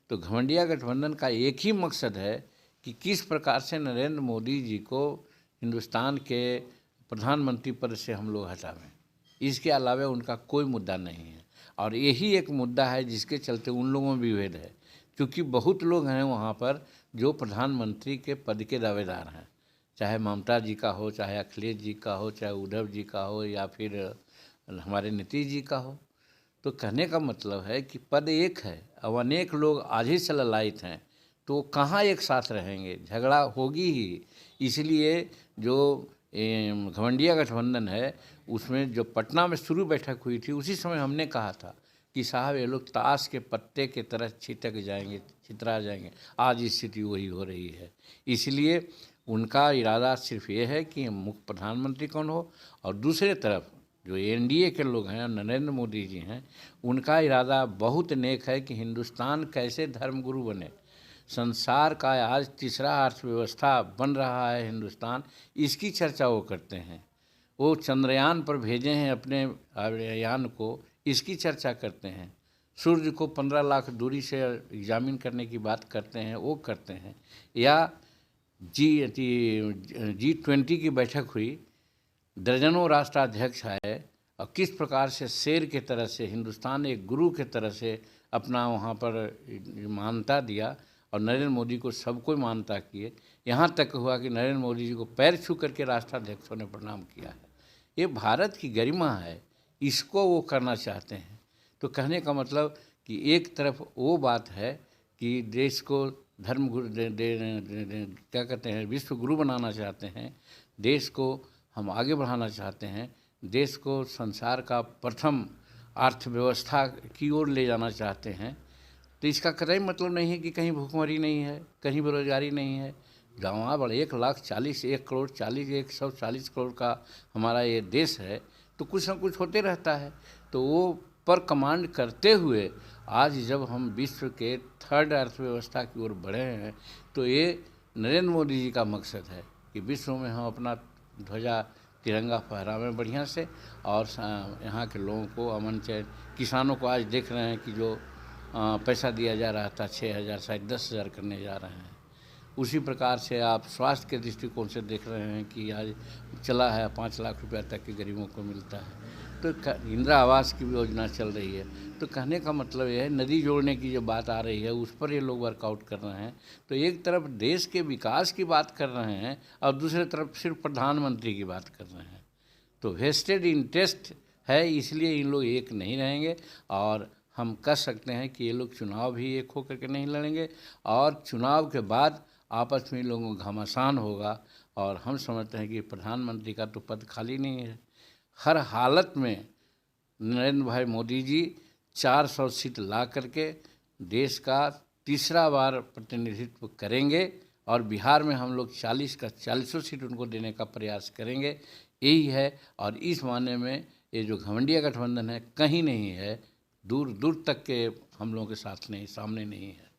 तो घमंडिया गठबंधन का एक ही मकसद है कि किस प्रकार से नरेंद्र मोदी जी को हिंदुस्तान के प्रधानमंत्री पद से हम लोग हटावें। इसके अलावा उनका कोई मुद्दा नहीं है, और यही एक मुद्दा है जिसके चलते उन लोगों में विभेद है, क्योंकि बहुत लोग हैं वहाँ पर जो प्रधानमंत्री के पद के दावेदार हैं, चाहे ममता जी का हो, चाहे अखिलेश जी का हो, चाहे उद्धव जी का हो, या फिर हमारे नीतीश जी का हो। तो कहने का मतलब है कि पद एक है, अब अनेक लोग आज ही से ललायित हैं, तो कहाँ एक साथ रहेंगे, झगड़ा होगी ही। इसलिए जो घमंडिया गठबंधन है उसमें जो पटना में शुरू बैठक हुई थी, उसी समय हमने कहा था कि साहब ये लोग ताश के पत्ते के तरह छिटक जाएंगे, छितरा जाएंगे। आज स्थिति वही हो रही है। इसलिए उनका इरादा सिर्फ ये है कि मुख्य प्रधानमंत्री कौन हो, और दूसरे तरफ जो एनडीए के लोग हैं, नरेंद्र मोदी जी हैं, उनका इरादा बहुत नेक है कि हिंदुस्तान कैसे धर्मगुरु बने। संसार का आज तीसरा अर्थव्यवस्था बन रहा है हिंदुस्तान, इसकी चर्चा वो करते हैं। वो चंद्रयान पर भेजे हैं अपने यान को, इसकी चर्चा करते हैं। सूर्य को 15 लाख दूरी से एग्जामिन करने की बात करते हैं, वो करते हैं। या G20 की बैठक हुई, दर्जनों राष्ट्राध्यक्ष आए, और किस प्रकार से शेर के तरह से हिंदुस्तान एक गुरु के तरह से अपना वहाँ पर मान्यता दिया, और नरेंद्र मोदी को सब कोई मान्यता किए। यहाँ तक हुआ कि नरेंद्र मोदी जी को पैर छू करके राष्ट्राध्यक्षों ने प्रणाम किया है। ये भारत की गरिमा है, इसको वो करना चाहते हैं। तो कहने का मतलब कि एक तरफ वो बात है कि देश को धर्म गुरु क्या कहते हैं, विश्व गुरु बनाना चाहते हैं, देश को हम आगे बढ़ाना चाहते हैं, देश को संसार का प्रथम अर्थव्यवस्था की ओर ले जाना चाहते हैं। तो इसका कतई मतलब नहीं है कि कहीं भूखमरी नहीं है, कहीं बेरोजगारी नहीं है। गाँव बड़ा 140 करोड़ का हमारा ये देश है, तो कुछ न कुछ होते रहता है। तो वो पर कमांड करते हुए आज जब हम विश्व के थर्ड अर्थव्यवस्था की ओर बढ़े हैं, तो ये नरेंद्र मोदी जी का मकसद है कि विश्व में हम अपना ध्वजा तिरंगा फहरावें बढ़िया से, और यहाँ के लोगों को अमन चैन, किसानों को आज देख रहे हैं कि जो पैसा दिया जा रहा था 6,000 शायद 10,000 करने जा रहे हैं। उसी प्रकार से आप स्वास्थ्य के दृष्टिकोण से देख रहे हैं कि आज चला है 5 लाख रुपया तक के गरीबों को मिलता है। तो इंदिरा आवास की भी योजना चल रही है। तो कहने का मतलब यह है, नदी जोड़ने की जो बात आ रही है उस पर ये लोग वर्कआउट कर रहे हैं। तो एक तरफ देश के विकास की बात कर रहे हैं, और दूसरी तरफ सिर्फ प्रधानमंत्री की बात कर रहे हैं। तो वेस्टेड इंटरेस्ट है, इसलिए इन लोग एक नहीं रहेंगे। और हम कह सकते हैं कि ये लोग चुनाव भी एक होकर के नहीं लड़ेंगे, और चुनाव के बाद आपस में लोगों का घमासान होगा। और हम समझते हैं कि प्रधानमंत्री का तो पद खाली नहीं है। हर हालत में नरेंद्र भाई मोदी जी 400 सीट ला करके देश का तीसरा बार प्रतिनिधित्व करेंगे, और बिहार में हम लोग 40 का 40 सीट उनको देने का प्रयास करेंगे। यही है। और इस मायने में ये जो घमंडिया गठबंधन है कहीं नहीं है, दूर दूर तक के हम लोगों के साथ नहीं, सामने नहीं है।